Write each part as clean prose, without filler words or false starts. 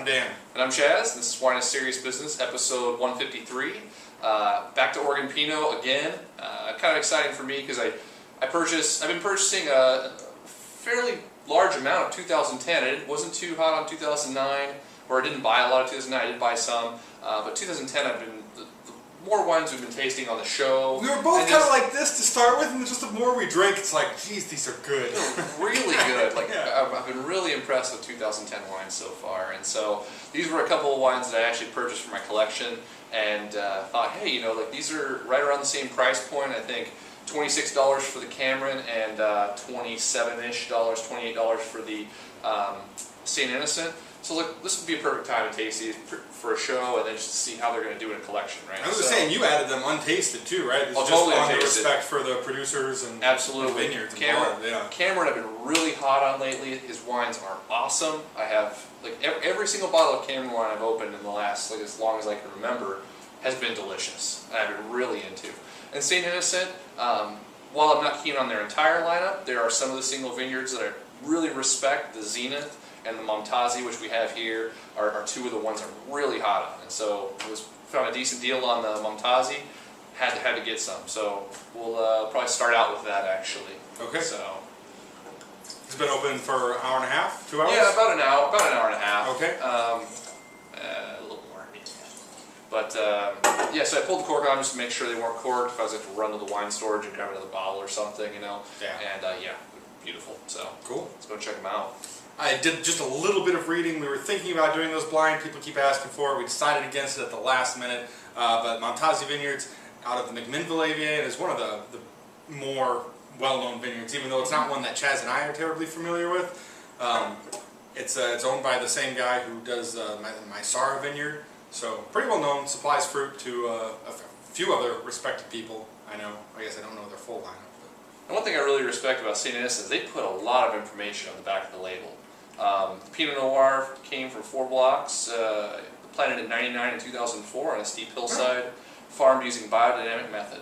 Dan. And I'm Chaz. This is Wine is Serious Business, episode 153. Back to Oregon Pinot again. Kind of exciting for me because I've been purchasing a fairly large amount of 2010. It wasn't too hot on 2009, or I didn't buy a lot of 2009. I did buy some, but 2010 the more wines we've been tasting on the show. We were both kind of like this to start with, and just the more we drink, it's like, geez, these are good. Really good. Like Yeah. I've been really impressed with 2010 wines so far, and so these were a couple of wines that I actually purchased for my collection, and thought, hey, like these are right around the same price point. I think $26 for the Cameron and $27-ish, $28 for the St. Innocent. So look, this would be a perfect time to taste these for a show, and then just to see how they're going to do in a collection, right? I was just saying, you added them untasted too, right? This is totally just on the untasted. respect for the producers and Absolutely. vineyards Cameron, involved. Cameron, I've been really hot on lately. His wines are awesome. I have like every single bottle of Cameron wine I've opened in the last as long as I can remember has been delicious. I've been really into. And St. Innocent, while I'm not keen on their entire lineup, there are some of the single vineyards that I really respect. The Zenith and the Momtazi, which we have here, are two of the ones I'm really hot on. And so found a decent deal on the Momtazi. Had to get some. So we'll probably start out with that actually. Okay. So It's been open for an hour and a half, 2 hours? yeah, about an hour and a half. Okay. A little more. But yeah, so I pulled the cork on just to make sure they weren't corked. If I was going to run to the wine storage and grab another bottle or something, Yeah. And yeah, beautiful. So Cool. let's go check them out. I did just a little bit of reading. We were thinking about doing those blind. People keep asking for it. We decided against it at the last minute. But Momtazi Vineyards out of the McMinnville AVA is one of the more well-known vineyards, even though it's not one that Chaz and I are terribly familiar with. It's owned by the same guy who does my Sara vineyard. So pretty well-known, supplies fruit to a few other respected people. I know. I guess I don't know their full lineup. And one thing I really respect about St. Innocent is they put a lot of information on the back of the label. The Pinot Noir came from 4 blocks, planted in '99 and 2004 on a steep hillside, farmed using biodynamic method.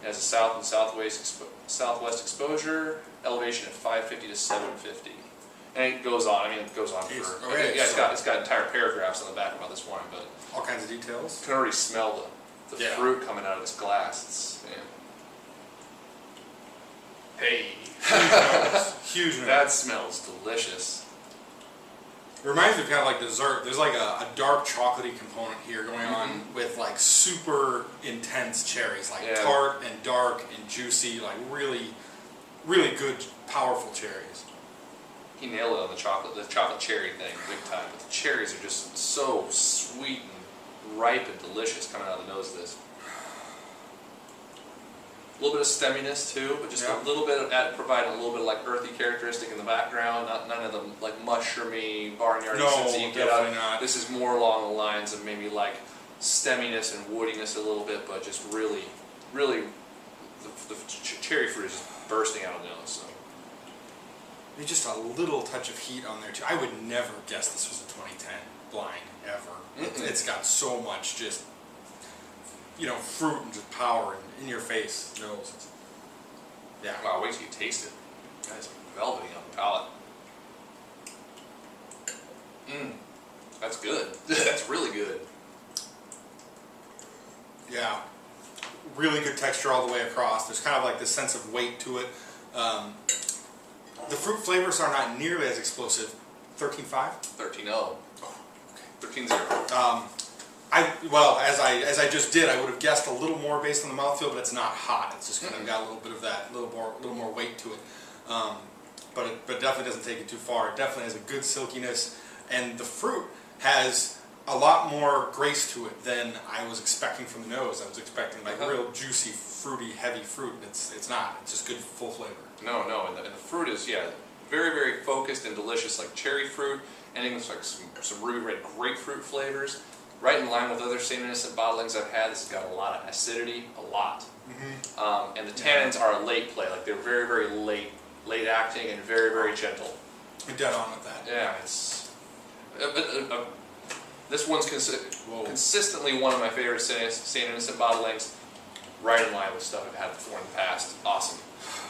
It has a south and southwest exposure, elevation at 550 to 750. And it goes on. It goes on for. Okay, yeah, it's got entire paragraphs on the back about this wine, but All kinds of details. you can already smell the Yeah. fruit coming out of this glass. It's, Hey. Huge nose. That smells delicious. It reminds me of kind of like dessert. There's like a dark chocolatey component here going on with like super intense cherries, like tart and dark and juicy, like really, really good, powerful cherries. He nailed it on the chocolate cherry thing big time. But the cherries are just so sweet and ripe and delicious coming out of the nose of this. A little bit of stemminess too, but just a little bit of providing a little bit of like earthy characteristic in the background. None of the like mushroomy barnyardy sense that you get out. Not. This is more along the lines of maybe like stemminess and woodiness a little bit, but just really, really, the cherry fruit is just bursting out of the nose. So. There's just a little touch of heat on there too. I would never guess this was a 2010 blind ever. It's got so much just, fruit and just power in your face nose. Yeah. Wow, wait till you taste it. That's velvety on the palate. That's good. That's really good. Yeah. Really good texture all the way across. There's kind of like this sense of weight to it. The fruit flavors are not nearly as explosive. 13.5? 13.0. Oh, okay. 13.0. Well, as I just did, I would have guessed a little more based on the mouthfeel, but it's not hot. It's just kind of got a little bit of that, little more weight to it. But it definitely doesn't take it too far. It definitely has a good silkiness, and the fruit has a lot more grace to it than I was expecting from the nose. I was expecting like real juicy, fruity, heavy fruit. It's not. It's just good, full flavor. No, and the fruit is very, very focused and delicious, like cherry fruit. Anything with like some ruby red grapefruit flavors. Right in line with other St. Innocent bottlings I've had. This has got a lot of acidity, a lot. And the tannins are a late play. Like they're very, very late acting and very, very gentle. You're dead on with that. Yeah, it's. This one's consistently one of my favorite St. Innocent bottlings. Right in line with stuff I've had before in the past. Awesome.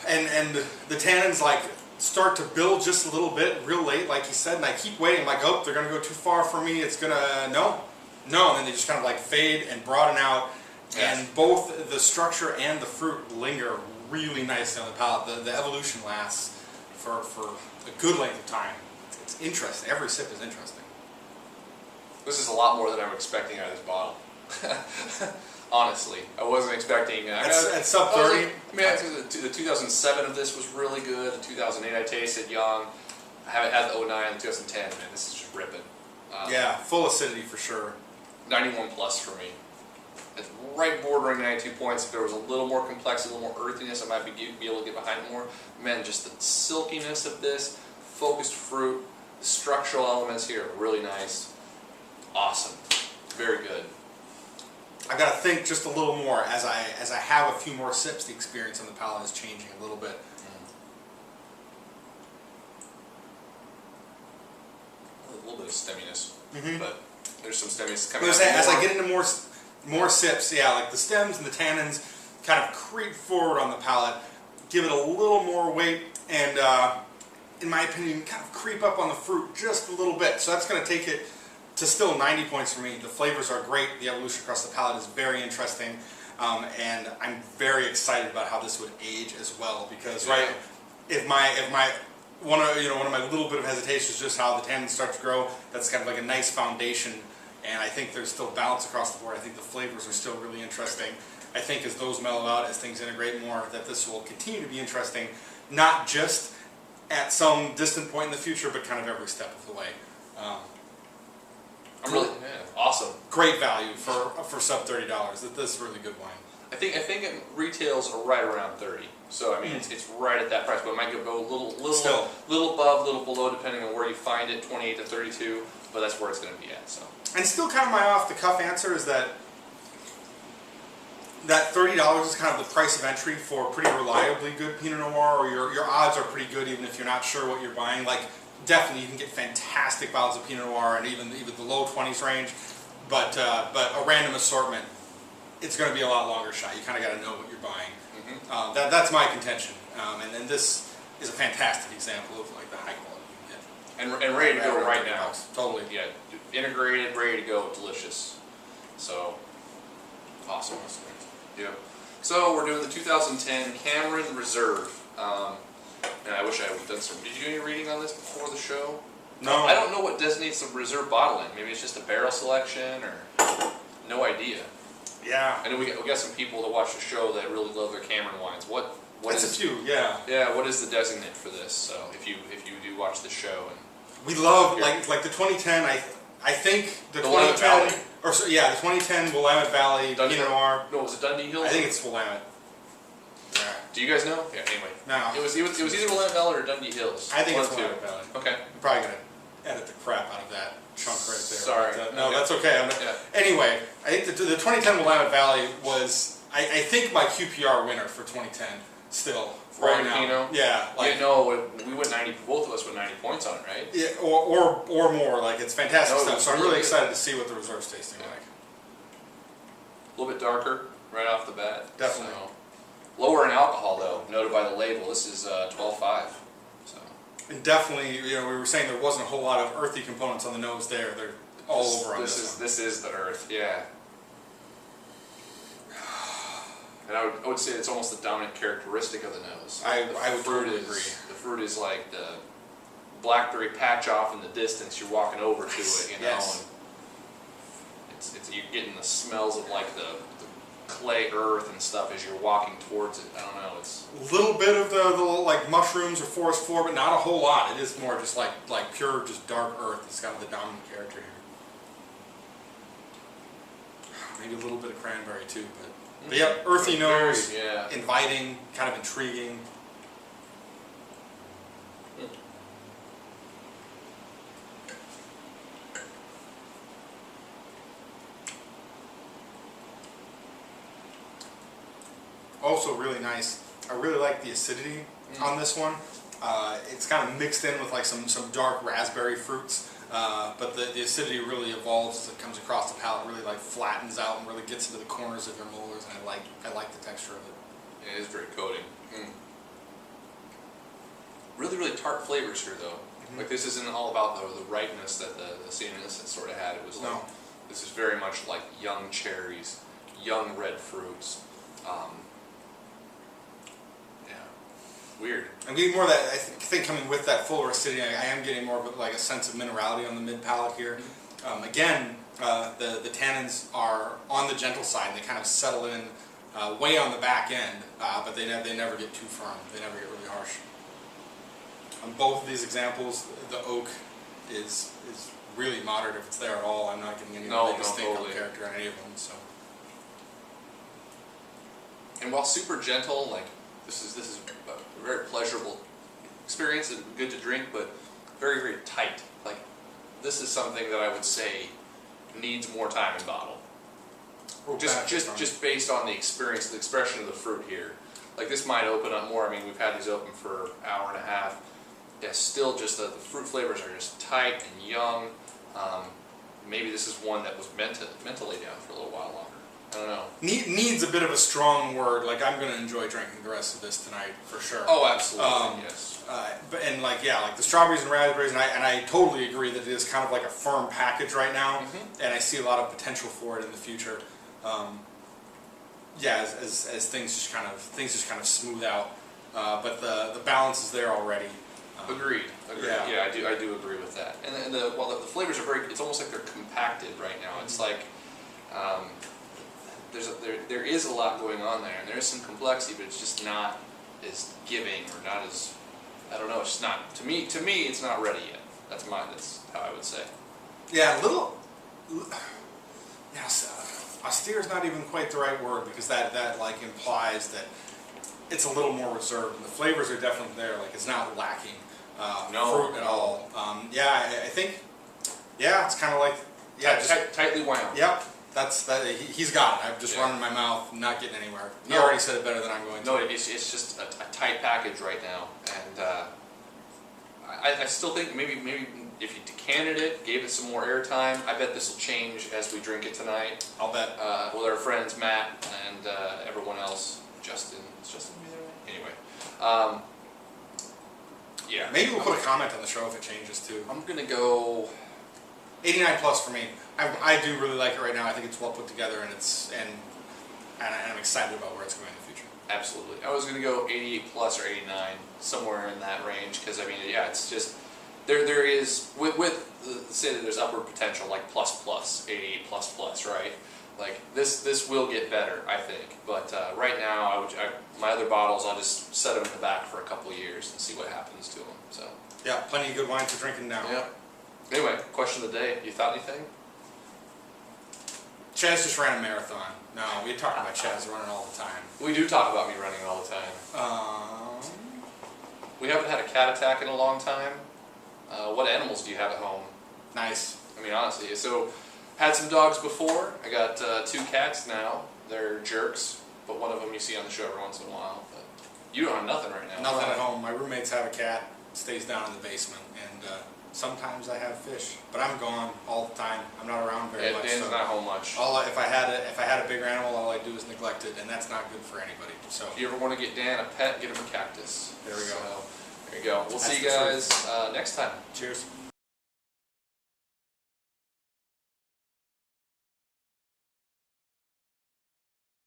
And the tannins, like start to build just a little bit real late, like you said, and I keep waiting. I'm like, oh, they're going to go too far for me. It's going to, no. And then they just kind of like fade and broaden out. Yes. And both the structure and the fruit linger really nicely on the palate. The evolution lasts for a good length of time. It's interesting. Every sip is interesting. This is a lot more than I'm expecting out of this bottle. Honestly, I wasn't expecting. At sub 30. The 2007 of this was really good. The 2008 I tasted young. I haven't had the 09 and 2010. Man, this is just ripping. Yeah, full acidity for sure. 91 plus for me. It's right bordering 92 points. If there was a little more complexity, a little more earthiness, I might be able to get behind it more. Man, just the silkiness of this, focused fruit, the structural elements here are really nice. Awesome. Very good. I gotta think just a little more as I have a few more sips. The experience on the palate is changing a little bit. A little bit of stemminess, Mm-hmm. but there's some stemminess coming. As I get into more sips, yeah, like the stems and the tannins kind of creep forward on the palate, give it a little more weight, and in my opinion, kind of creep up on the fruit just a little bit. So that's going to take it to still 90 points for me. The flavors are great. The evolution across the palate is very interesting, and I'm very excited about how this would age as well. Because if one of my little bit of hesitation is just how the tannins start to grow. That's kind of like a nice foundation, and I think there's still balance across the board. I think the flavors are still really interesting. I think as those mellow out, as things integrate more, that this will continue to be interesting, not just at some distant point in the future, but kind of every step of the way. I'm really awesome. Great value for sub $30. This is really good wine. I think it retails are right around 30. So I mean, it's right at that price, but it might go a little above, little below, depending on where you find it. 28 to 32, but that's where it's going to be at. So. And still, kind of my off-the-cuff answer is that $30 is kind of the price of entry for pretty reliably good Pinot Noir, or your odds are pretty good even if you're not sure what you're buying. Like, definitely you can get fantastic bottles of Pinot Noir and even the low 20s range, but a random assortment, it's going to be a lot longer shot. You kind of got to know what you're buying. Mm-hmm. That's my contention, and then this is a fantastic example of like the high quality you can get. And ready to go right now. Totally. Yeah, integrated, ready to go, delicious. So, awesome. Yeah. So we're doing the 2010 Cameron Reserve. And I wish I would have done some. Did you do any reading on this before the show? No. I don't know what designates a reserve bottling. Maybe it's just a barrel selection, or no idea. Yeah. I know we got some people that watch the show that really love their Cameron wines. What That's is a few, yeah. Yeah, what is the designate for this? So if you do watch the show, and we love like the 2010. I think the 2010 the 2010 Willamette Valley Pinot Noir. No, was it Dundee Hills? I think it's Willamette. Yeah. Do you guys know? Yeah. Anyway, no. It was either Willamette Valley or Dundee Hills. I think it's Willamette Valley. Okay. I'm probably gonna edit the crap out of that chunk right there. Sorry. But, no, that's okay. Anyway, I think the 2010 Willamette Valley was I think my QPR winner for 2010 still. Right now. Pinot? Yeah. Like, no, we went 90. Both of us went 90 points on it, right? Yeah, or more. Like, it's fantastic No, stuff. So I'm really really good. excited to see what the reserve's tasting like. A little bit darker right off the bat. Definitely. So, lower in alcohol, though, noted by the label. This is 12.5. So. And definitely, we were saying there wasn't a whole lot of earthy components on the nose there. They're all over on this one. This is the earth, yeah. And I would say it's almost the dominant characteristic of the nose. I would totally agree. The fruit is like the blackberry patch off in the distance. You're walking over to it, you know. Yes. And you're getting the smells of like the clay earth and stuff as you're walking towards it. I don't know. It's a little bit of the like mushrooms or forest floor, but not a whole lot. It is more just like pure, just dark earth. It's kind of the dominant character here. Maybe a little bit of cranberry too, but yep, earthy nose, yeah. Inviting, kind of intriguing. Also really nice. I really like the acidity on this one. It's kind of mixed in with like some dark raspberry fruits. But the acidity really evolves as it comes across the palate, really like flattens out and really gets into the corners of your molars, and I like the texture of it. It is very coating. Really, really really tart flavors here, though. Like, this isn't all about the ripeness that the St. Innocent sort of had. It was like, No. this is very much like young cherries, young red fruits. Yeah, weird. I'm getting more of that, I think coming with that full acidity, I am getting more of like a sense of minerality on the mid palate here. Again, the tannins are on the gentle side, and they kind of settle in way on the back end, but they never get too firm. They never get really harsh. On both of these examples, the oak is really moderate if it's there at all. I'm not getting any really distinct totally. oak character on any of them. So. And while super gentle, like this is a very pleasurable experience and good to drink, but very, very tight. Like, this is something that I would say needs more time in bottle. Just based on the experience, the expression of the fruit here. Like, this might open up more. I mean, we've had these open for an hour and a half. Yeah, still just the fruit flavors are just tight and young. Maybe this is one that was meant to lay down for a little while longer. I don't know. Needs a bit of a strong word. Like, I'm going to enjoy drinking the rest of this tonight for sure. Oh, absolutely, yes. But like the strawberries and raspberries, and I totally agree that it is kind of like a firm package right now, and I see a lot of potential for it in the future. As things just kind of smooth out, but the balance is there already. Agreed. Yeah, I do agree with that. And while the flavors are it's almost like they're compacted right now. It's like there is a lot going on there, and there is some complexity, but it's just not as giving or not as, I don't know. It's just not, to me it's not ready yet. That's how I would say. Yeah, austere is not even quite the right word, because that like implies that it's a little more reserved, and the flavors are definitely there. Like, it's not lacking fruit at all. I think it's kind of like tightly wound. Yep, he's got it. I'm just running my mouth, not getting anywhere. He already said it better than I'm going to. No, it's just a tight package right now, and I still think maybe if you decanted it, gave it some more airtime, I bet this will change as we drink it tonight. I'll bet. With our friends Matt and everyone else. Justin. Is Justin be there? Anyway. Yeah. Maybe we'll put a comment on the show if it changes too. I'm gonna go 89 plus for me. I do really like it right now. I think it's well put together, and I'm excited about where it's going in the future. Absolutely. I was gonna go 88 plus or 89, somewhere in that range, because I mean, yeah, it's just there is say that there's upward potential, like plus 88 plus, right? Like, this will get better, I think. But right now, my other bottles, I'll just set them in the back for a couple of years and see what happens to them. So. Yeah, plenty of good wine for drinking now. Yeah. Anyway, question of the day. You thought anything? Chaz just ran a marathon. No, we talk about Chaz running all the time. We do talk about me running all the time. We haven't had a cat attack in a long time. What animals do you have at home? Nice. I mean, honestly, so had some dogs before. I got 2 cats now. They're jerks, but one of them you see on the show every once in a while. But you don't have nothing right now. Nothing at home. My roommates have a cat. Stays down in the basement, and sometimes I have fish, but I'm gone all the time. I'm not around very much. Dan's not home much. If I had a bigger animal, all I do is neglect it, and that's not good for anybody. So if you ever want to get Dan a pet, get him a cactus. There we go. So, there you go. We'll see you guys next time. Cheers.